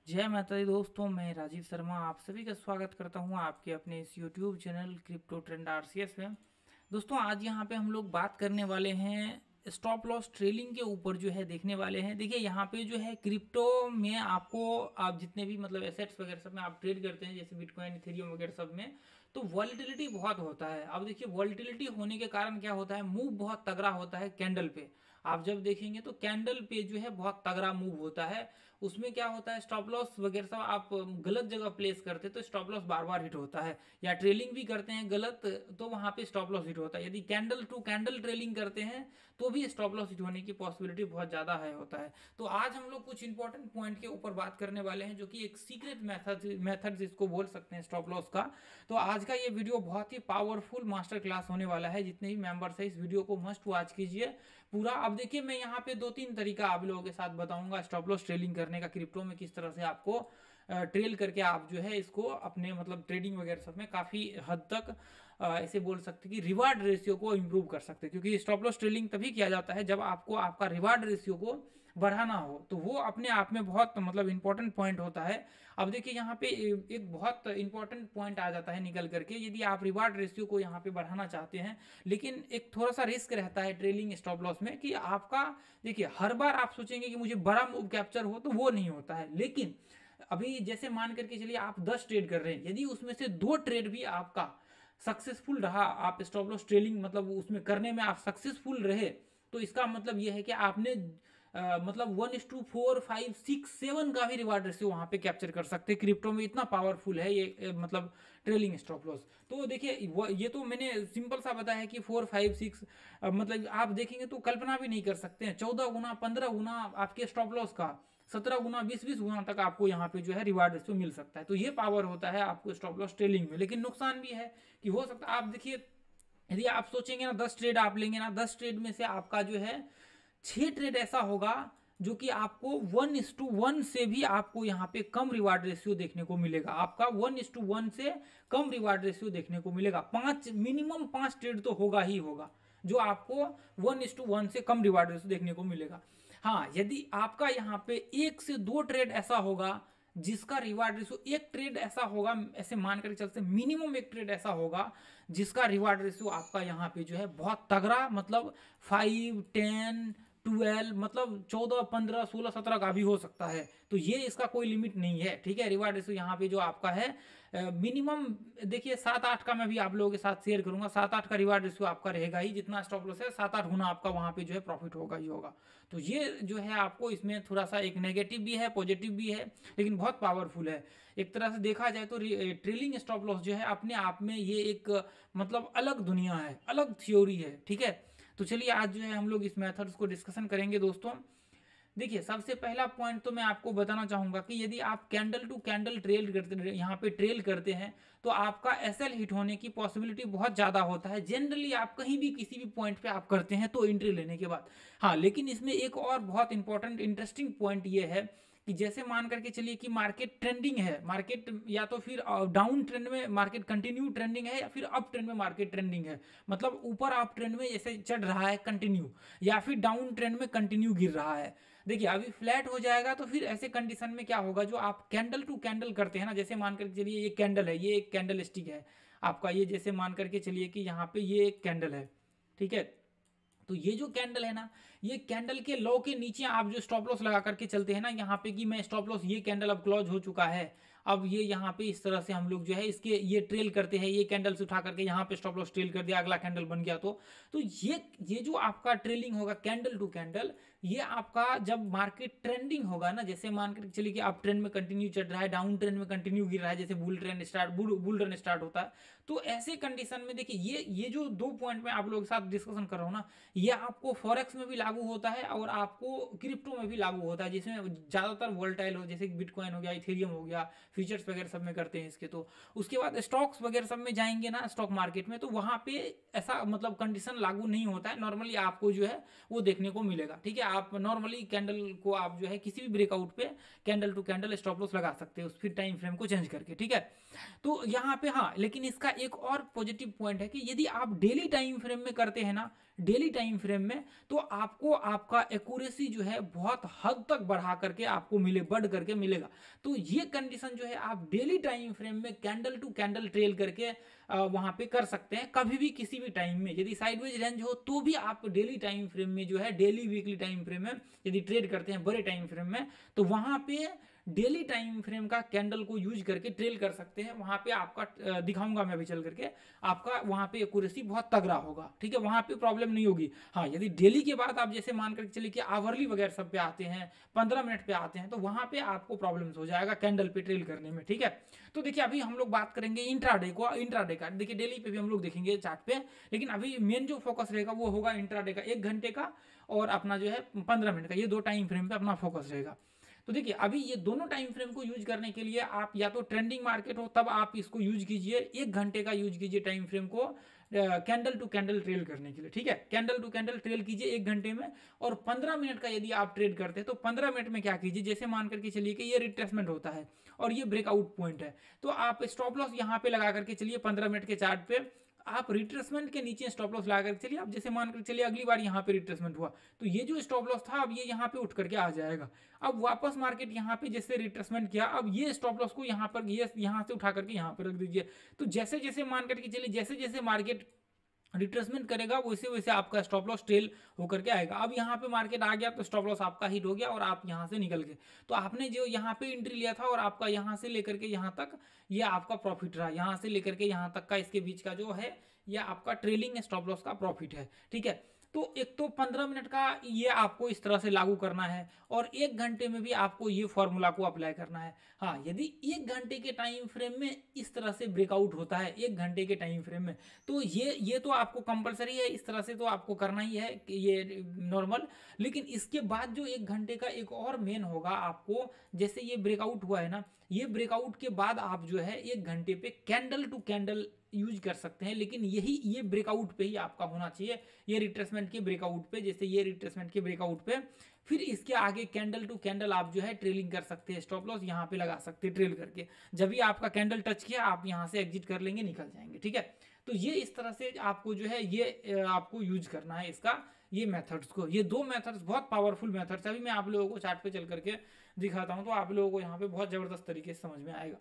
जय माता दी दोस्तों, मैं राजीव शर्मा आप सभी का स्वागत करता हूं आपके अपने इस YouTube channel crypto trend RCS में। दोस्तों आज यहां पे हम लोग बात करने वाले हैं स्टॉप लॉस ट्रेलिंग के ऊपर जो है देखने वाले हैं। देखिए यहाँ पे जो है क्रिप्टो में आपको आप जितने भी मतलब एसेट्स वगैरह सब में आप ट्रेड करते हैं जैसे बिटकॉइन इथेरियम वगैरह सब में, तो वॉलेटिलिटी बहुत होता है। अब देखिए वॉलेटिलिटी होने के कारण क्या होता है, मूव बहुत तगड़ा होता है कैंडल पे। आप जब देखेंगे तो कैंडल पे जो है बहुत तगड़ा मूव होता है। उसमें क्या होता है, स्टॉप लॉस वगैरह सब आप गलत जगह प्लेस करते तो स्टॉप लॉस बार बार हिट होता है, या ट्रेलिंग भी करते हैं गलत तो वहां पे स्टॉप लॉस हिट होता है। यदि कैंडल टू कैंडल ट्रेलिंग करते हैं तो भी स्टॉप लॉस हिट होने की पॉसिबिलिटी बहुत ज़्यादा है होता है। तो आज हम लोग कुछ इंपॉर्टेंट पॉइंट के ऊपर बात करने वाले हैं जो कि एक सीक्रेट मेथड जिसको बोल सकते हैं स्टॉप लॉस का। तो आज का ये वीडियो बहुत ही पावरफुल मास्टर क्लास होने वाला है। जितने भी मेंबर्स है इस वीडियो को मस्ट वॉच कीजिए पूरा। अब देखिए मैं यहाँ पे 2-3 तरीका आप लोगों के साथ बताऊंगा स्टॉप लॉस ट्रेलिंग करने का, क्रिप्टो में किस तरह से आपको ट्रेल करके आप जो है इसको अपने मतलब ट्रेडिंग वगैरह सब में काफ़ी हद तक ऐसे बोल सकते हैं कि रिवार्ड रेशियो को इम्प्रूव कर सकते हैं। क्योंकि स्टॉप लॉस ट्रेलिंग तभी किया जाता है जब आपको आपका रिवार्ड रेशियो को बढ़ाना हो, तो वो अपने आप में बहुत मतलब इंपॉर्टेंट पॉइंट होता है। अब देखिए यहाँ पे एक बहुत इंपॉर्टेंट पॉइंट आ जाता है निकल करके, यदि आप रिवार्ड रेशियो को यहाँ पे बढ़ाना चाहते हैं, लेकिन एक थोड़ा सा रिस्क रहता है ट्रेलिंग स्टॉप लॉस में कि आपका देखिए हर बार आप सोचेंगे कि मुझे बड़ा मूव कैप्चर हो, तो वो नहीं होता है। लेकिन अभी जैसे मान करके चलिए आप 10 ट्रेड कर रहे हैं, यदि उसमें से 2 ट्रेड भी आपका सक्सेसफुल रहा, आप स्टॉप लॉस ट्रेलिंग मतलब उसमें करने में आप सक्सेसफुल रहे, तो इसका मतलब यह है कि आपने मतलब 1:4, 5, 6, 7 का भी रिवार्ड रेशियो वहां पे कैप्चर कर सकते हैं। क्रिप्टो में इतना पावरफुल है ये मतलब ट्रेलिंग स्टॉप लॉस। तो देखिए ये तो मैंने सिंपल सा बताया कि 4, 5, 6 मतलब आप देखेंगे तो कल्पना भी नहीं कर सकते हैं। 14 गुना 15 गुना आपके स्टॉप लॉस का, 17 गुना 20 गुना तक आपको यहाँ पे जो है रिवार्ड रेशियो मिल सकता है। तो ये पावर होता है आपको स्टॉप लॉस ट्रेलिंग में। लेकिन नुकसान भी है कि हो सकता है आप देखिए, यदि आप सोचेंगे ना 10 ट्रेड आप लेंगे ना, 10 ट्रेड में से आपका जो है 6 ट्रेड ऐसा होगा जो कि आपको 1:1 से भी आपको यहाँ पे कम रिवार्ड रेशियो देखने को मिलेगा। आपका 1:1 से कम रिवार्ड रेशियो देखने को मिलेगा। 5 मिनिमम 5 ट्रेड तो होगा ही होगा जो आपको 1:1 से कम रिवार्ड रेशियो देखने को मिलेगा। हाँ, यदि आपका यहाँ पे 1 से 2 ट्रेड ऐसा होगा जिसका रिवार्ड रेशियो, एक ट्रेड ऐसा होगा ऐसे मान कर चलते मिनिमम एक ट्रेड ऐसा होगा जिसका रिवार्ड रेशियो आपका यहाँ पे जो है बहुत तगड़ा मतलब 5, 10, 12 मतलब 14, 15, 16, 17 का भी हो सकता है। तो ये इसका कोई लिमिट नहीं है, ठीक है। रिवार्ड रेशियो यहाँ पे जो आपका है मिनिमम देखिए 7-8 का मैं भी आप लोगों के साथ शेयर करूंगा। 7-8 का रिवार्ड रेशियो आपका रहेगा ही, जितना स्टॉप लॉस है 7-8 गुना आपका वहां पे जो है प्रॉफिट होगा ही होगा। तो ये जो है आपको इसमें थोड़ा सा एक नेगेटिव भी है पॉजिटिव भी है, लेकिन बहुत पावरफुल है। एक तरह से देखा जाए तो ट्रेलिंग स्टॉप लॉस जो है अपने आप में ये एक मतलब अलग दुनिया है, अलग थ्योरी है, ठीक है। तो चलिए आज जो है हम लोग इस मेथड्स को डिस्कशन करेंगे दोस्तों। देखिए सबसे पहला पॉइंट तो मैं आपको बताना चाहूंगा कि यदि आप कैंडल टू कैंडल ट्रेल करते यहाँ पे ट्रेल करते हैं तो आपका एसएल हिट होने की पॉसिबिलिटी बहुत ज़्यादा होता है। जनरली आप कहीं भी किसी भी पॉइंट पे आप करते हैं तो एंट्री लेने के बाद। हाँ, लेकिन इसमें एक और बहुत इंपॉर्टेंट इंटरेस्टिंग पॉइंट ये है कि जैसे मान करके चलिए कि मार्केट ट्रेंडिंग है, मार्केट या तो फिर डाउन ट्रेंड में मार्केट कंटिन्यू ट्रेंडिंग है, या फिर अप ट्रेंड में मार्केट ट्रेंडिंग है, मतलब ऊपर अप ट्रेंड में जैसे चढ़ रहा है कंटिन्यू, या फिर डाउन ट्रेंड में कंटिन्यू गिर रहा है। देखिए अभी फ्लैट हो जाएगा तो फिर ऐसे कंडीशन में क्या होगा, जो आप कैंडल टू कैंडल करते हैं ना, जैसे मान करके चलिए ये कैंडल है, ये एक कैंडल स्टिक है आपका, ये जैसे मान करके चलिए कि यहाँ पे ये एक कैंडल है, ठीक है। तो ये जो कैंडल है ना, ये कैंडल के लो के नीचे आप जो स्टॉप लॉस लगा करके चलते हैं ना यहाँ पे कि मैं स्टॉप लॉस, ये कैंडल अब क्लोज हो चुका है, अब ये यहाँ पे इस तरह से हम लोग जो है इसके ये ट्रेल करते हैं, ये कैंडल से उठा करके यहाँ पे स्टॉप लॉस ट्रेल कर दिया, अगला कैंडल बन गया। तो ये जो आपका ट्रेलिंग होगा कैंडल टू कैंडल, ये आपका जब मार्केट ट्रेंडिंग होगा ना, जैसे मान कर चलिए कि आप ट्रेंड में कंटिन्यू चढ़ रहा है, डाउन ट्रेंड में कंटिन्यू गिर रहा है, जैसे बुल रन स्टार्ट होता है, तो ऐसे कंडीशन में देखिए ये जो 2 पॉइंट में आप लोगों के साथ डिस्कशन कर रहा हूँ ना, ये आपको फॉरेक्स में भी लागू होता है और आपको क्रिप्टो में भी लागू होता है, जिसमें ज़्यादातर वोलेटाइल हो, जैसे बिटकॉइन हो गया, इथेरियम हो गया, फ्यूचर्स वगैरह सब में करते हैं इसके। तो उसके बाद स्टॉक्स वगैरह सब में जाएंगे ना, स्टॉक मार्केट में, तो वहाँ पे ऐसा मतलब कंडीशन लागू नहीं होता है। नॉर्मली आपको जो है वो देखने को मिलेगा, ठीक है। आप नॉर्मली कैंडल को आप जो है किसी भी ब्रेकआउट पे candle to candle stop loss लगा सकते हैं, उस फिर टाइम फ्रेम को चेंज करके, ठीक है। तो यहाँ पे हाँ, लेकिन इसका एक और पॉजिटिव पॉइंट है कि यदि आप डेली टाइम फ्रेम में करते हैं ना, डेली टाइम फ्रेम में, तो आपको आपका एक्यूरेसी जो है बहुत हद तक बढ़ा करके आपको बढ़ करके मिलेगा। तो ये कंडीशन जो है आप डेली टाइम फ्रेम में कैंडल टू कैंडल ट्रेल करके वहां पे कर सकते हैं, कभी भी किसी भी टाइम में। यदि साइडवेज रेंज हो तो भी आप डेली टाइम फ्रेम में जो है, डेली वीकली टाइम फ्रेम में यदि ट्रेड करते हैं बड़े टाइम फ्रेम में, तो वहां पे डेली टाइम फ्रेम का कैंडल को यूज करके ट्रेल कर सकते हैं। वहां पे आपका दिखाऊंगा मैं अभी चल करके, आपका वहां पे एक्यूरेसी बहुत तगड़ा होगा, ठीक है, वहां पे प्रॉब्लम नहीं होगी। हाँ, यदि डेली के बाद आप जैसे मान करके चलिए कि आवरली वगैरह सब पे आते हैं, 15 मिनट पे आते हैं, तो वहां पे आपको प्रॉब्लम हो जाएगा कैंडल पे ट्रेल करने में, ठीक है। तो देखिए अभी हम लोग बात करेंगे इंट्राडे का। देखिए डेली पे भी हम लोग देखेंगे चार्ट पे, लेकिन अभी मेन जो फोकस रहेगा वो होगा इंट्राडे का, 1 घंटे का और अपना जो है 15 मिनट का, ये 2 टाइम फ्रेम पे अपना फोकस रहेगा। तो देखिए अभी ये दोनों टाइम फ्रेम को यूज करने के लिए आप या तो ट्रेंडिंग मार्केट हो तब आप इसको यूज कीजिए, 1 घंटे का यूज कीजिए टाइम फ्रेम को कैंडल टू कैंडल ट्रेल करने के लिए, ठीक है। कैंडल टू कैंडल ट्रेल कीजिए 1 घंटे में, और 15 मिनट का यदि आप ट्रेड करते हैं तो 15 मिनट में क्या कीजिए, जैसे मान करके चलिए कि ये रिट्रेसमेंट होता है और ये ब्रेकआउट पॉइंट है, तो आप स्टॉप लॉस यहाँ पे लगा करके चलिए 15 मिनट के चार्ट पे, आप रिट्रेसमेंट के नीचे स्टॉप लॉस लगा करके चलिए। आप जैसे मान कर चलिए अगली बार यहाँ पे रिट्रेसमेंट हुआ तो ये जो स्टॉप लॉस था अब ये यहाँ पे उठ करके आ जाएगा। अब वापस मार्केट यहाँ पे जैसे रिट्रेसमेंट किया, अब ये स्टॉप लॉस को यहाँ पर ये यहाँ से उठा करके यहाँ पर रख दीजिए। तो जैसे जैसे मान करके चलिए जैसे जैसे मार्केट रिट्रेसमेंट करेगा वैसे वैसे आपका स्टॉप लॉस ट्रेल होकर के आएगा। अब यहाँ पे मार्केट आ गया तो स्टॉप लॉस आपका हिट हो गया और आप यहाँ से निकल गए। तो आपने जो यहाँ पे एंट्री लिया था और आपका यहाँ से लेकर के यहाँ तक ये आपका प्रॉफिट रहा, यहाँ से लेकर के यहाँ तक का इसके बीच का जो है ये आपका ट्रेलिंग स्टॉप लॉस का प्रॉफिट है, ठीक है। तो एक तो 15 मिनट का ये आपको इस तरह से लागू करना है और 1 घंटे में भी आपको ये फॉर्मूला को अप्लाई करना है। हाँ, यदि 1 घंटे के टाइम फ्रेम में इस तरह से ब्रेकआउट होता है 1 घंटे के टाइम फ्रेम में, तो ये तो आपको कंपलसरी है, इस तरह से तो आपको करना ही है कि ये नॉर्मल। लेकिन इसके बाद जो 1 घंटे का एक और मेन होगा आपको, जैसे ये ब्रेकआउट हुआ है ना, ये ब्रेकआउट के बाद आप जो है 1 घंटे पे कैंडल टू कैंडल यूज कर सकते हैं, लेकिन ये ब्रेकआउट पे ही आपका होना चाहिए, ये रिट्रेसमेंट के ब्रेकआउट पे, जैसे ये रिट्रेसमेंट के ब्रेकआउट पे। फिर इसके आगे कैंडल टू कैंडल आप जो है ट्रेलिंग कर सकते हैं, स्टॉप लॉस यहाँ पे लगा सकते हैं ट्रेल करके। जब भी आपका कैंडल टच किया आप यहाँ से एग्जिट कर लेंगे, निकल जाएंगे, ठीक है। तो ये इस तरह से आपको जो है ये आपको यूज करना है इसका, ये मेथड्स को। ये 2 मेथड्स बहुत पावरफुल मेथड्स है। अभी मैं आप लोगों को चार्ट पे चल करके दिखाता हूँ तो आप लोगों को यहाँ पे बहुत जबरदस्त तरीके से समझ में आएगा,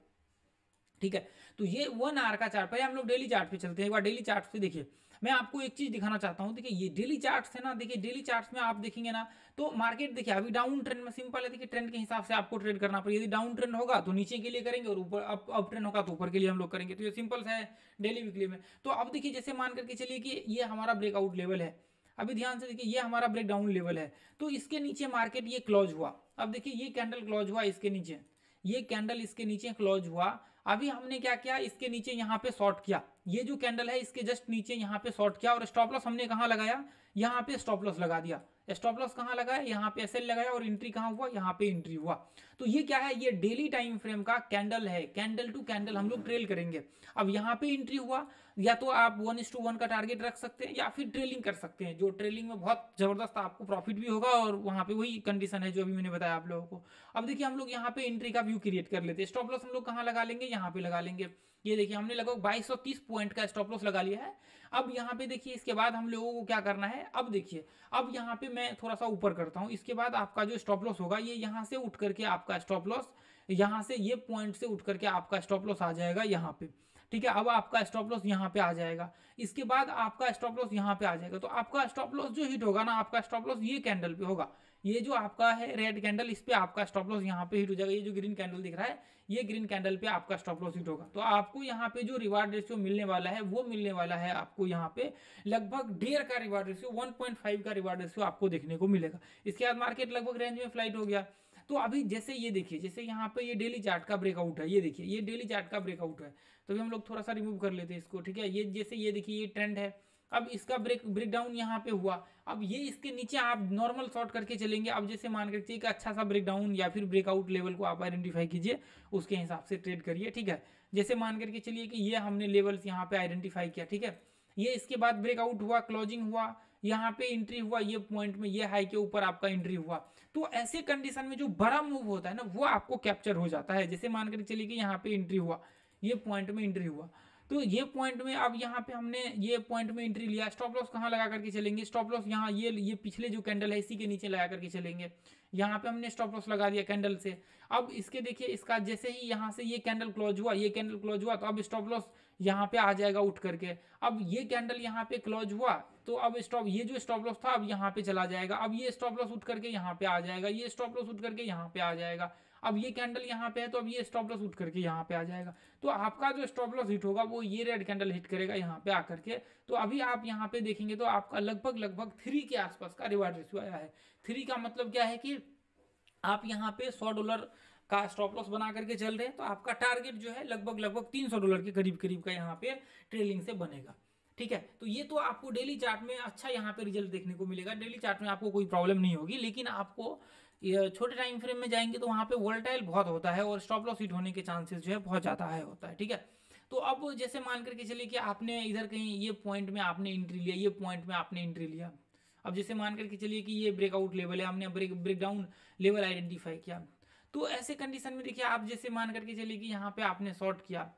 ठीक है। तो ये 1 आवर का चार्ट, पहले हम लोग डेली चार्ट पे चलते हैं। एक बार डेली चार्ट पे देखिए, मैं आपको एक चीज दिखाना चाहता हूँ। देखिए ये डेली चार्ट्स है ना, देखिए डेली चार्ट्स में आप देखेंगे ना तो मार्केट देखिए अभी डाउन ट्रेंड में, सिंपल है, देखिए ट्रेंड के हिसाब से आपको ट्रेड करना पड़ेगा। यदि डाउन ट्रेंड होगा तो नीचे के लिए करेंगे और ऊपर अप ट्रेंड होगा तो ऊपर के लिए हम लोग करेंगे। तो ये सिंपल है डेली वीकली में। तो अब देखिए जैसे मान करके चलिए कि ये हमारा ब्रेकआउट लेवल है, अभी ध्यान से देखिए ये हमारा ब्रेक डाउन लेवल है, तो इसके नीचे मार्केट ये क्लोज हुआ। अब देखिए ये कैंडल क्लोज हुआ इसके नीचे, ये कैंडल इसके नीचे क्लोज हुआ। अभी हमने क्या किया, इसके नीचे यहाँ पे शॉर्ट किया, ये जो कैंडल है इसके जस्ट नीचे यहाँ पे शॉर्ट किया और स्टॉप लॉस हमने कहाँ लगाया, यहाँ पे स्टॉप लॉस लगा दिया। स्टॉप लॉस कहाँ लगाया, यहाँ पे एसएल लगाया और एंट्री कहाँ हुआ, यहाँ पे एंट्री हुआ। तो ये क्या है, ये डेली टाइम फ्रेम का कैंडल है, कैंडल टू कैंडल हम लोग ट्रेल करेंगे। अब यहाँ पे एंट्री हुआ, या तो आप 1:1 का टारगेट रख सकते हैं या फिर ट्रेलिंग कर सकते हैं, जो ट्रेलिंग में बहुत जबरदस्त आपको प्रॉफिट भी होगा और वहाँ पे वही कंडीशन है जो अभी मैंने बताया आप लोगों को। अब देखिए हम लोग यहाँ पे एंट्री का व्यू क्रिएट कर लेते हैं। स्टॉप लॉस हम लोग कहाँ लगा लेंगे, यहाँ पे लगा लेंगे। ये देखिए हमने लगभग 2230 पॉइंट का स्टॉप लॉस लगा लिया है। अब यहाँ पे देखिए इसके बाद हम लोगों को क्या करना है, अब देखिए अब यहाँ पे मैं थोड़ा सा ऊपर करता हूँ। इसके बाद आपका जो स्टॉप लॉस होगा ये यहाँ से उठ करके आपका स्टॉप लॉस, यहाँ से ये पॉइंट से उठ करके आपका स्टॉप लॉस आ जाएगा यहाँ पे, ठीक है। अब आपका स्टॉप लॉस यहाँ पे आ जाएगा, इसके बाद आपका स्टॉप लॉस यहाँ पे आ जाएगा। तो आपका स्टॉप लॉस जो हिट होगा ना, आपका स्टॉप लॉस ये कैंडल पे होगा, ये जो आपका है रेड कैंडल, इस पे आपका स्टॉप लॉस यहाँ पे हिट हो जाएगा। ये जो ग्रीन कैंडल दिख रहा है, ये ग्रीन कैंडल पे आपका स्टॉप लॉस हिट होगा। तो आपको यहाँ पे जो रिवार्ड रेशियो मिलने वाला है वो मिलने वाला है आपको यहाँ पे लगभग 1.5 का रिवार्ड रेशियो, 1.5 का रिवार्ड रेशियो आपको देखने को मिलेगा। इसके बाद मार्केट लगभग रेंज में फ्लाइट हो गया। तो अभी जैसे ये देखिए, जैसे यहाँ पे ये डेली चार्ट का ब्रेकआउट है, ये देखिए ये डेली चार्ट का ब्रेकआउट है। तो अभी हम लोग थोड़ा सा रिमूव कर लेते हैं इसको, ठीक है। ये जैसे ये देखिए ये ट्रेंड है, अब इसका ब्रेक डाउन यहाँ पे हुआ। अब ये इसके नीचे आप नॉर्मल शॉर्ट करके चलेंगे। अब जैसे मान कर चलिए अच्छा सा ब्रेक डाउन या फिर ब्रेकआउट लेवल को आप आइडेंटिफाई कीजिए, उसके हिसाब से ट्रेड करिए, ठीक है। जैसे मान करके चलिए कि ये हमने लेवल्स यहाँ पे आइडेंटिफाई किया, ठीक है। ये इसके बाद ब्रेकआउट हुआ, क्लोजिंग हुआ, यहाँ पे एंट्री हुआ, ये पॉइंट में ये हाई के ऊपर आपका एंट्री हुआ। तो ऐसे कंडीशन में जो बड़ा मूव होता है ना वो आपको कैप्चर हो जाता है। जैसे मान कर चलिए कि यहाँ पे एंट्री हुआ, ये पॉइंट में एंट्री हुआ, तो ये पॉइंट में अब यहाँ पे हमने ये पॉइंट में एंट्री लिया। स्टॉप लॉस कहाँ लगा करके चलेंगे, स्टॉप लॉस यहाँ ये पिछले जो कैंडल है इसी के नीचे लगा करके चलेंगे। यहाँ पे हमने स्टॉप लॉस लगा दिया कैंडल से। अब इसके देखिए इसका जैसे ही यहाँ से ये कैंडल क्लोज हुआ, ये कैंडल क्लोज हुआ, तो अब स्टॉप लॉस यहाँ पे आ जाएगा उठ करके। अब ये कैंडल यहाँ पे क्लोज हुआ तो अब ये जो स्टॉप लॉस था अब यहाँ पे चला जाएगा। अब ये स्टॉप लॉस उठ करके यहाँ पे आ जाएगा, ये स्टॉप लॉस उठ करके यहाँ पे आ जाएगा। अब ये कैंडल यहाँ पे है तो अब ये स्टॉप लॉस उठ करके यहाँ पे आ जाएगा। तो आपका जो स्टॉप लॉस हिट होगा वो ये रेड कैंडल हिट करेगा यहाँ पे आकर के। तो अभी आप यहाँ पे देखेंगे तो आपका लगभग 3 के आसपास का रिवार्ड रेशियो आया है। 3 का मतलब क्या है कि आप यहाँ पे $100 का स्टॉप लॉस बना करके चल रहे हैं, तो आपका टारगेट जो है लगभग $300 के करीब का यहाँ पे ट्रेलिंग से बनेगा। ठीक है, तो ये तो आपको डेली चार्ट में अच्छा यहाँ पे रिजल्ट देखने को मिलेगा, डेली चार्ट में आपको कोई प्रॉब्लम नहीं होगी। लेकिन आपको छोटे टाइम फ्रेम में जाएंगे तो वहाँ पे वोलेटाइल बहुत होता है और स्टॉप लॉस हिट होने के चांसेस जो है बहुत ज़्यादा हाई होता है। ठीक है, तो अब जैसे मान करके चलिए कि आपने इधर कहीं ये पॉइंट में आपने एंट्री लिया, ये पॉइंट में आपने एंट्री लिया। अब जैसे मान करके चलिए कि ये ब्रेकआउट लेवल है, हमने ब्रेकडाउन लेवल आइडेंटिफाई किया। तो ऐसे कंडीशन में देखिए आप जैसे मान करके चलिए कि यहाँ पे आपने शॉर्ट किया,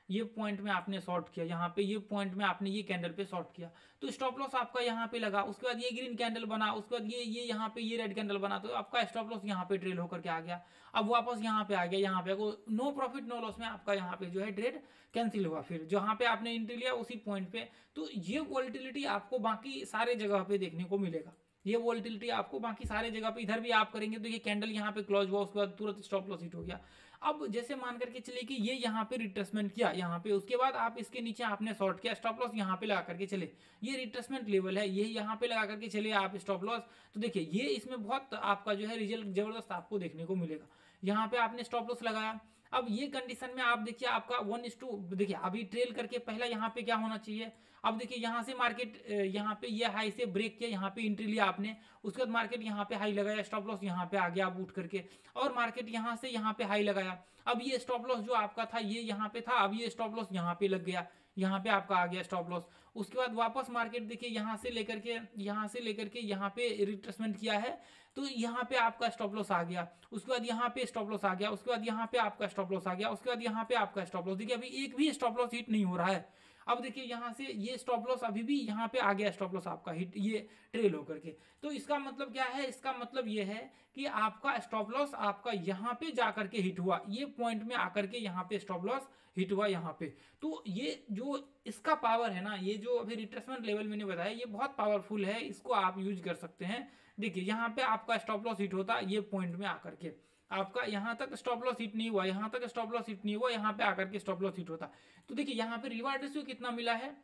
ये पॉइंट में आपने शॉर्ट किया, यहाँ पे ये पॉइंट में आपने ये कैंडल पे शॉर्ट किया, तो स्टॉप लॉस आपका यहाँ पे लगा। उसके बाद ये ग्रीन कैंडल बना, उसके बाद ये यहाँ पे ये रेड कैंडल बना, तो आपका स्टॉप लॉस यहाँ पे ट्रेल होकर के आ गया। अब वापस यहाँ पे आ गया, यहाँ पे नो प्रॉफिट नो लॉस में आपका यहाँ पे जो है ट्रेड कैंसिल हुआ। फिर जहाँ पे आपने एंट्री लिया उसी पॉइंट पे। तो ये वोलेटिलिटी आपको बाकी सारे जगह पे देखने को मिलेगा। ये वोलेटिलिटी आपको बाकी सारे जगह पे इधर भी आप करेंगे तो ये कैंडल यहाँ पे क्लोज हुआ, उसके बाद तुरंत स्टॉप लॉस हिट हो गया। अब जैसे मान करके चलिए कि ये यहाँ पे रिट्रेसमेंट किया यहाँ पे, उसके बाद आप इसके नीचे आपने शॉर्ट किया, स्टॉप लॉस यहाँ पे लगा करके चले, ये रिट्रेसमेंट लेवल है, ये यहाँ पे लगा करके चले आप स्टॉप लॉस। तो देखिए ये इसमें बहुत आपका जो है रिजल्ट जबरदस्त आपको देखने को मिलेगा। यहाँ पे आपने स्टॉप लॉस लगाया। अब ये कंडीशन में आप देखिए आपका 1:2, देखिए अभी ट्रेल करके पहला यहाँ पे क्या होना चाहिए। अब देखिए यहाँ से मार्केट यहाँ पे ये हाई से ब्रेक किया, यहाँ पे एंट्री लिया आपने, उसके बाद मार्केट यहाँ पे हाई लगाया, स्टॉप लॉस यहाँ पे आ गया आप उठ करके, और मार्केट यहाँ से यहाँ पे हाई लगाया। अब ये स्टॉप लॉस जो आपका था ये यहाँ पे था, अब ये स्टॉप लॉस यहाँ पे लग गया, यहाँ पे आपका आ गया स्टॉप लॉस। उसके बाद वापस मार्केट देखिए यहाँ से लेकर के यहाँ पे रिट्रेसमेंट किया है, तो यहाँ पे आपका स्टॉप लॉस आ गया। उसके बाद यहाँ पे स्टॉप लॉस आ गया, उसके बाद यहाँ पे आपका स्टॉप लॉस आ गया, उसके बाद यहाँ पे आपका स्टॉप लॉस। देखिए अभी एक भी स्टॉप लॉस हिट नहीं हो रहा है। अब देखिए यहाँ से ये स्टॉप लॉस अभी भी यहाँ पे आ गया, स्टॉप लॉस आपका हिट ये ट्रेल होकर के। तो इसका मतलब क्या है, इसका मतलब ये है कि आपका स्टॉप लॉस आपका यहाँ पे जा करके हिट हुआ, ये पॉइंट में आकर के यहाँ पे स्टॉप लॉस हिट हुआ यहाँ पे। तो ये जो इसका पावर है ना, ये जो अभी रिट्रेसमेंट लेवल मैंने बताया ये बहुत पावरफुल है, इसको आप यूज कर सकते हैं। देखिए यहाँ पे आपका स्टॉप लॉस हिट होता ये पॉइंट में आकर के, आपका यहाँ तक स्टॉप लॉस हिट नहीं हुआ, यहाँ तक स्टॉप लॉस हिट नहीं हुआ, यहाँ पे आकर के स्टॉप लॉस हिट होता। तो देखिए यहाँ पे रिवार्ड रेशियो कितना मिला है,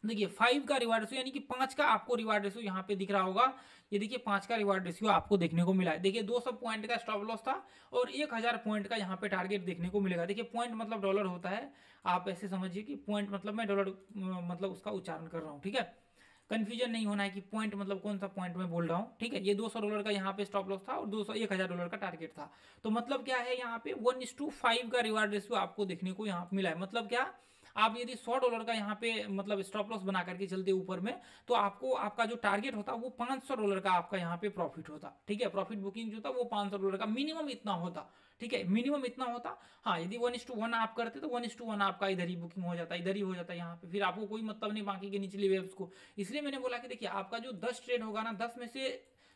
देखिए 5 का रिवार्ड रेशियो, यानी कि 5 का आपको रिवार्ड रेशियो यहाँ पे दिख रहा होगा। ये देखिए 5 का रिवार्ड रेशियो आपको देखने को मिला है। देखिए 200 पॉइंट का स्टॉप लॉस था और 1000 पॉइंट का यहाँ पे टारगेट देखने को मिलेगा। देखिए पॉइंट मतलब डॉलर होता है, आप ऐसे समझिए कि पॉइंट मतलब मैं डॉलर मतलब उसका उच्चारण कर रहा हूँ। ठीक है, कंफ्यूजन नहीं होना है कि पॉइंट मतलब कौन सा पॉइंट में बोल रहा हूँ। ठीक है, ये $200 का यहाँ पे स्टॉप लॉस था और $1000 का टारगेट था। तो मतलब क्या है, यहाँ पे 1:5 का रिवार्ड रेशियो आपको देखने को यहाँ पे मिला है। मतलब क्या, आप यदि $100 का यहाँ पे मतलब स्टॉप लॉस बना करके चलते ऊपर में, तो आपको आपका जो टारगेट होता वो $500 का आपका यहाँ पे प्रॉफिट होता। ठीक है, प्रॉफिट बुकिंग जो था वो $500 का मिनिमम इतना होता। ठीक है, मिनिमम इतना होता। हाँ, यदि 1:1 आप करते तो 1:1 आपका इधर ही बुकिंग हो जाता, इधर ही हो जाता यहाँ पे, फिर आपको कोई मतलब नहीं बाकी के निचले वेव्स को। इसलिए मैंने बोला कि देखिए आपका जो 10 ट्रेड होगा ना, 10 में से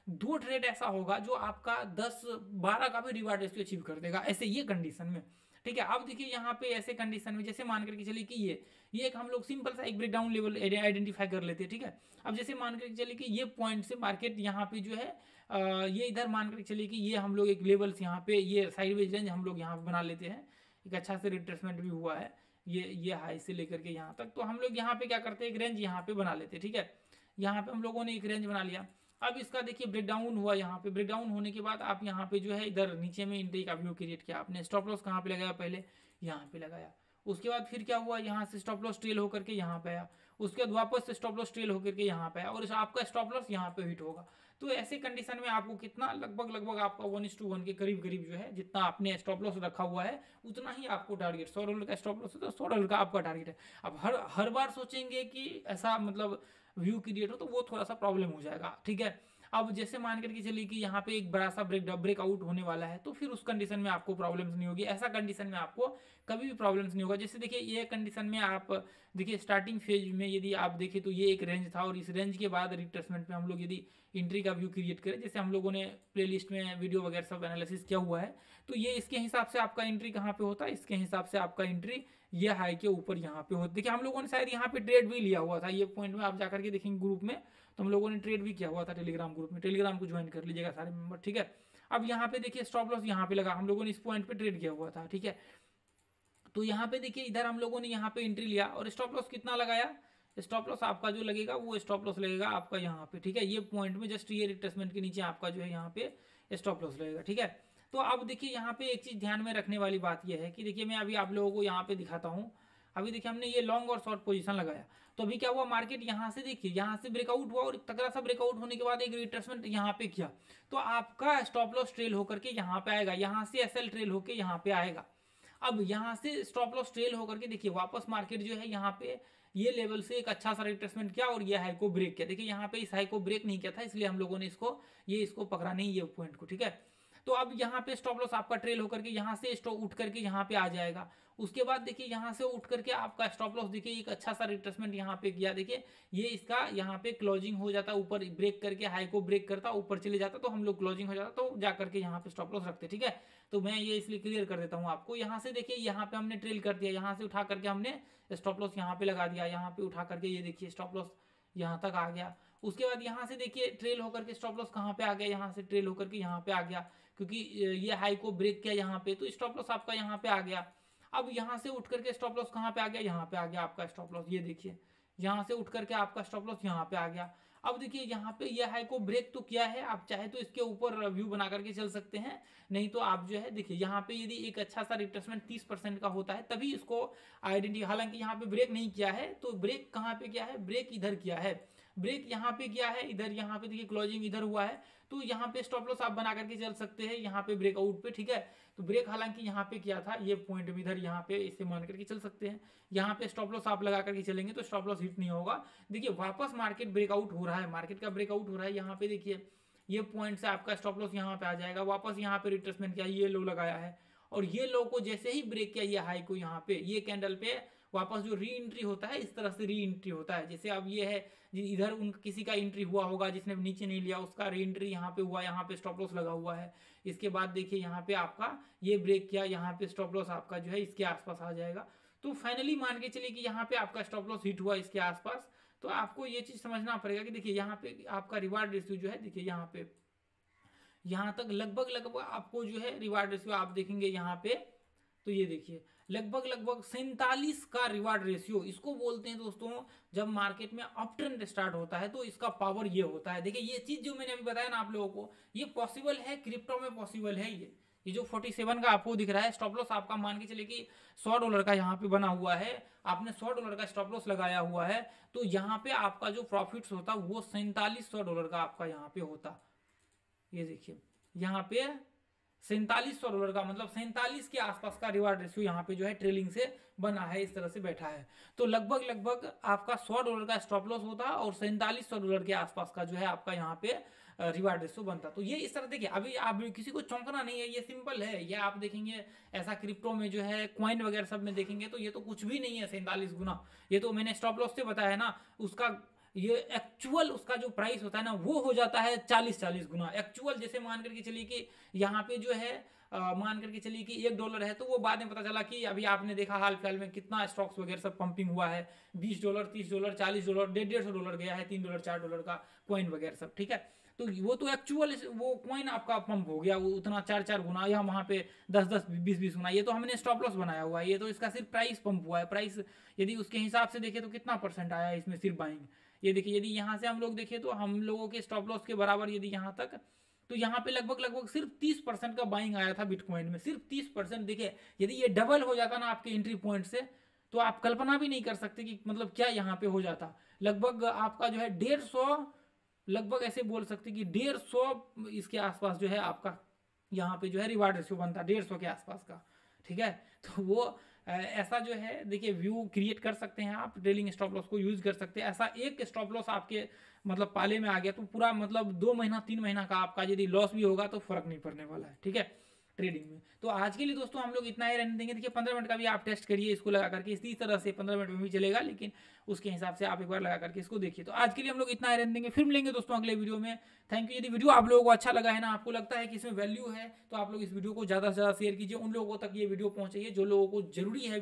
2 ट्रेड ऐसा होगा जो आपका 10-12 का भी रिवार्ड रेशियो अचीव कर देगा, ऐसे ये कंडीशन में। ठीक है, अब देखिए यहाँ पे ऐसे कंडीशन में जैसे मान करके चलिए कि ये एक हम लोग सिंपल सा एक ब्रेकडाउन लेवल आइडेंटिफाई कर लेते हैं। ठीक है, अब जैसे मान करके चलिए कि ये पॉइंट से मार्केट यहाँ पे जो है ये इधर मान करके चलिए कि ये हम लोग एक लेवल्स यहाँ पे ये साइडवेज रेंज हम लोग यहाँ पे बना लेते हैं। एक अच्छा से रिट्रेसमेंट भी हुआ है ये हाई से लेकर के यहाँ तक, तो हम लोग यहाँ पे क्या करते हैं, एक रेंज यहाँ पे बना लेते हैं। ठीक है, यहाँ पे हम लोगों ने एक रेंज बना लिया। अब इसका देखिए ब्रेकडाउन हुआ, यहाँ पे ब्रेकडाउन होने के बाद आप यहाँ पे जो है इधर नीचे में एंट्री का व्यू क्रिएट किया आपने। स्टॉप लॉस कहाँ पे लगाया, पहले यहाँ पे लगाया। उसके बाद फिर क्या हुआ, यहाँ से स्टॉप लॉस ट्रेल होकर के यहाँ पे आया, उसके बाद वापस से स्टॉप लॉस ट्रेल होकर के यहाँ पे आया और आपका स्टॉप लॉस यहाँ पे हिट होगा। तो ऐसे कंडीशन में आपको कितना लगभग आपका 1:1 के करीब जो है, जितना आपने स्टॉप लॉस रखा हुआ है उतना ही आपको टारगेट। $100 का स्टॉप लॉस है तो $100 का आपका टारगेट है। अब हर बार सोचेंगे कि ऐसा मतलब व्यू क्रिएट हो तो वो थोड़ा सा प्रॉब्लम हो जाएगा। ठीक है, अब जैसे मान करके चलिए कि यहाँ पे एक बड़ा सा ब्रेकआउट होने वाला है, तो फिर उस कंडीशन में आपको प्रॉब्लम्स नहीं होगी। ऐसा कंडीशन में आपको कभी भी प्रॉब्लम्स नहीं होगा। जैसे देखिए ये कंडीशन में आप देखिए स्टार्टिंग फेज में यदि आप देखें तो ये एक रेंज था, और इस रेंज के बाद रिट्रेसमेंट में हम लोग यदि एंट्री का व्यू क्रिएट करें, जैसे हम लोगों ने प्लेलिस्ट में वीडियो वगैरह सब एनालिसिस किया हुआ है, तो ये इसके हिसाब से आपका एंट्री कहाँ पे होता है, इसके हिसाब से आपका एंट्री ये हाई के ऊपर यहाँ पे होता है। देखिए हम लोगों ने शायद यहाँ पे ट्रेड भी लिया हुआ था, ये पॉइंट में आप जाकर के देखेंगे ग्रुप में, तो हम लोगों ने ट्रेड भी किया हुआ था टेलीग्राम ग्रुप में। टेलीग्राम को ज्वाइन कर लीजिएगा सारे मेंबर, ठीक है। अब यहाँ पे देखिए स्टॉप लॉस यहाँ पे लगा, हम लोगों ने इस पॉइंट पे ट्रेड किया हुआ था, ठीक है। तो यहाँ पे देखिए इधर हम लोगों ने यहाँ पे एंट्री लिया, और स्टॉप लॉस कितना लगाया, स्टॉप लॉस आपका जो लगेगा वो स्टॉप लॉस लगेगा आपका यहाँ पे, ठीक है। ये पॉइंट में जस्ट ये रिट्रेसमेंट के नीचे आपका जो है यहाँ पे स्टॉप लॉस लगेगा, ठीक है। तो अब देखिए यहाँ पे एक चीज ध्यान में रखने वाली बात यह है कि देखिए मैं अभी आप लोगों को यहाँ पे दिखाता हूँ। अभी देखिए हमने ये लॉन्ग और शॉर्ट पोजीशन लगाया, तो अभी क्या हुआ, मार्केट यहाँ से देखिए यहाँ से ब्रेकआउट हुआ, और तगड़ा सा ब्रेकआउट होने के बाद एक रिट्रेसमेंट यहाँ पे किया, तो आपका स्टॉप लॉस ट्रेल होकर के यहाँ पे आएगा, यहाँ से एसएल ट्रेल होकर यहाँ पे आएगा। अब यहाँ से स्टॉप लॉस ट्रेल होकर के देखिए वापस मार्केट जो है यहाँ पे ये लेवल से एक अच्छा सा रिट्रेसमेंट किया, और ये हाई को ब्रेक किया। देखिए यहाँ पे इस हाई को ब्रेक नहीं किया था, इसलिए हम लोगों ने इसको पकड़ा नहीं, ये पॉइंट को, ठीक है। तो अब यहाँ पे स्टॉप लॉस आपका ट्रेल होकर के यहाँ से उठ करके यहाँ पे आ जाएगा। उसके बाद देखिए यहाँ से उठ करके आपका स्टॉप लॉस देखिए एक अच्छा सा रिट्रेसमेंट यहाँ पे किया, देखिए ये इसका यहाँ पे क्लोजिंग हो जाता, ऊपर ब्रेक करके हाई को ब्रेक करता, ऊपर चले जाता, तो हम लोग क्लोजिंग हो जाता तो जा करके यहाँ पे स्टॉप लॉस रखते, ठीक है। तो मैं ये इसलिए क्लियर कर देता हूँ आपको। यहाँ से देखिए यहाँ पे हमने ट्रेल कर दिया, यहाँ से उठा करके हमने स्टॉप लॉस यहाँ पे लगा दिया, यहाँ पे उठा करके ये देखिए स्टॉप लॉस यहाँ तक आ गया। उसके बाद यहाँ से देखिए ट्रेल होकर के स्टॉप लॉस कहाँ पे आ गया, यहाँ से ट्रेल होकर के यहाँ पे आ गया, क्योंकि ये हाई को ब्रेक किया यहाँ पे, तो स्टॉप लॉस आपका यहाँ पे आ गया। अब यहाँ से उठ करके स्टॉप लॉस कहाँ पे आ गया, यहाँ पे आ गया आपका स्टॉप लॉस, ये देखिए यहाँ से उठ करके आपका स्टॉप लॉस यहाँ पे आ गया। अब देखिए यहाँ पे ये हाई को ब्रेक तो किया है, आप चाहे तो इसके ऊपर व्यू बना करके चल सकते हैं, नहीं तो आप जो है देखिए यहाँ पे यदि एक अच्छा सा रिट्रेसमेंट 30% का होता है तभी इसको आइडेंटिटी, हालांकि यहाँ पे ब्रेक नहीं किया है, तो ब्रेक कहाँ पे किया है, ब्रेक इधर किया है, ब्रेक यहाँ पे किया है, इधर यहाँ पे देखिए क्लोजिंग इधर हुआ है, तो यहाँ पे स्टॉप लॉस आप बना करके चल सकते हैं यहाँ पे ब्रेकआउट पे, ठीक है। तो ब्रेक हालांकि यहाँ पे किया था, ये पॉइंट में इधर यहाँ पे इसे मान करके चल सकते हैं। यहाँ पे स्टॉप लॉस आप लगा करके चलेंगे तो स्टॉप लॉस हिट नहीं होगा। देखिए वापस मार्केट ब्रेकआउट हो रहा है, मार्केट का ब्रेकआउट हो रहा है, यहाँ पे देखिए ये पॉइंट से आपका स्टॉप लॉस यहाँ पे आ जाएगा। वापस यहाँ पे रिट्रेसमेंट किया, ये लो लगाया है, और ये लो को जैसे ही ब्रेक किया ये हाई को यहाँ पे ये कैंडल पे वापस जो री एंट्री होता है, इस तरह से री एंट्री होता है। जैसे अब ये है इधर उन किसी का एंट्री हुआ होगा जिसने नीचे नहीं लिया, उसका री एंट्री यहाँ पे हुआ, यहाँ पे स्टॉप लॉस लगा हुआ है। इसके बाद देखिए यहाँ पे आपका ये ब्रेक किया, यहाँ पे स्टॉप लॉस आपका जो है इसके आसपास आ जाएगा। तो फाइनली मान के चलिए कि यहाँ पे आपका स्टॉप लॉस हिट हुआ इसके आसपास। तो आपको ये चीज समझना पड़ेगा कि देखिए यहाँ पे आपका रिवार्ड रेशियो जो है, देखिए यहाँ पे यहाँ तक लगभग आपको जो है रिवार्ड रेशियो आप देखेंगे यहाँ पे, तो ये देखिए लगभग 47 का रिवार्ड रेशियो, इसको बोलते हैं दोस्तों जब मार्केट में अप ट्रेंड स्टार्ट होता है तो इसका पावर ये होता है। देखिए ये चीज जो मैंने अभी बताया ना आप लोगों को, ये पॉसिबल है, क्रिप्टो में पॉसिबल है। ये जो 47 का आपको दिख रहा है स्टॉप लॉस, आपका मान के चलिए कि $100 का यहाँ पे बना हुआ है, आपने $100 का स्टॉप लॉस लगाया हुआ है, तो यहाँ पे आपका जो प्रॉफिट्स होता वो $4700 का आपका यहाँ पे होता। ये देखिए यहाँ पे $4700 का, मतलब 47 के आसपास का रिवार्ड रेशियो यहाँ पे जो है ट्रेलिंग से बना है, इस तरह से बैठा है। तो लगभग आपका $100 का स्टॉप लॉस होता है और $4700 के आसपास का जो है आपका यहाँ पे रिवार्ड रेशियो बनता। तो ये इस तरह देखिए, अभी आप किसी को चौंकना नहीं है, ये सिंपल है। ये आप देखेंगे ऐसा क्रिप्टो में जो है कॉइन वगैरह सब में देखेंगे तो ये तो कुछ भी नहीं है 47 गुना। ये तो मैंने स्टॉप लॉस से बताया ना, उसका ये एक्चुअल उसका जो प्राइस होता है ना वो हो जाता है 40 गुना एक्चुअल। जैसे मान करके चलिए कि यहाँ पे जो है मान करके चलिए कि $1 है, तो वो बाद में पता चला कि अभी आपने देखा हाल फिलहाल में कितना स्टॉक्स वगैरह सब पंपिंग हुआ है, $20, $30, $40, $150 गया है, $3, $4 का कॉइन वगैरह सब, ठीक है। तो वो तो एक्चुअल वो कॉइन आपका पंप हो गया, वो उतना 4 गुना, या वहाँ पे 10 20 गुना। ये तो हमने स्टॉप लॉस बनाया हुआ है, ये तो इसका सिर्फ प्राइस पंप हुआ है। प्राइस यदि उसके हिसाब से देखे तो कितना % आया है इसमें सिर्फ बाइंग। ये देखिए यदि यहाँ से हम लोग देखें तो हम लोगों के स्टॉप लॉस के बराबर यदि यहाँ तक, तो यहाँ पे लगभग सिर्फ 30% का बाइंग आया था बिटकॉइन में, सिर्फ 30%। देखिए यदि ये डबल हो जाता ना आपके एंट्री पॉइंट से तो आप कल्पना भी नहीं कर सकते कि मतलब क्या यहाँ पे हो जाता। लगभग आपका जो है 150, लगभग ऐसे बोल सकते कि 150 इसके आसपास जो है आपका यहाँ पे जो है रिवार्ड रेशियो बनता, 150 के आसपास का, ठीक है। तो वो ऐसा जो है देखिए व्यू क्रिएट कर सकते हैं आप, ट्रेलिंग स्टॉप लॉस को यूज कर सकते हैं। ऐसा एक स्टॉप लॉस आपके मतलब पाले में आ गया तो पूरा मतलब 2 महीना 3 महीना का आपका यदि लॉस भी होगा तो फर्क नहीं पड़ने वाला है, ठीक है, ट्रेडिंग में। तो आज के लिए दोस्तों हम लोग इतना ही रहने देंगे। देखिए 15 मिनट का भी आप टेस्ट करिए इसको लगा करके, इसी तरह से 15 मिनट में भी चलेगा, लेकिन उसके हिसाब से आप एक बार लगा करके इसको देखिए। तो आज के लिए हम लोग इतना ही रहने देंगे, फिर मिलेंगे दोस्तों अगले वीडियो में। Thank you. यदि वीडियो आप लोगों को अच्छा लगा है ना, आपको लगता है कि इसमें वैल्यू है, तो आप लोग इस वीडियो को ज़्यादा से ज़्यादा शेयर कीजिए, उन लोगों तक ये वीडियो पहुँचाइए जो लोगों को जरूरी है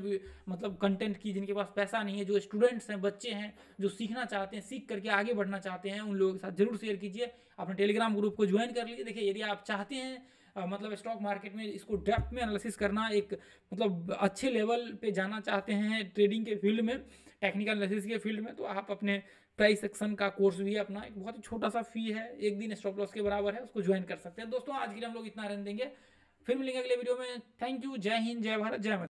मतलब कंटेंट की, जिनके पास पैसा नहीं है, जो स्टूडेंट्स हैं, बच्चे हैं, जो सीखना चाहते हैं, सीख करके आगे बढ़ना चाहते हैं, उन लोगों के साथ जरूर शेयर कीजिए। अपने टेलीग्राम ग्रुप को ज्वाइन कर लीजिए। देखिए यदि आप चाहते हैं मतलब स्टॉक मार्केट में इसको डेप्थ में एनालिसिस करना, एक मतलब अच्छे लेवल पे जाना चाहते हैं ट्रेडिंग के फील्ड में, टेक्निकल एनालिसिस के फील्ड में, तो आप अपने प्राइस सेक्शन का कोर्स भी है अपना, एक बहुत ही छोटा सा फी है, एक दिन स्टॉप लॉस के बराबर है, उसको ज्वाइन कर सकते हैं। दोस्तों आज के लिए हम लोग इतना रहने देंगे, फिर मिलेंगे अगले वीडियो में। Thank you. जय हिंद, जय भारत, जय माता।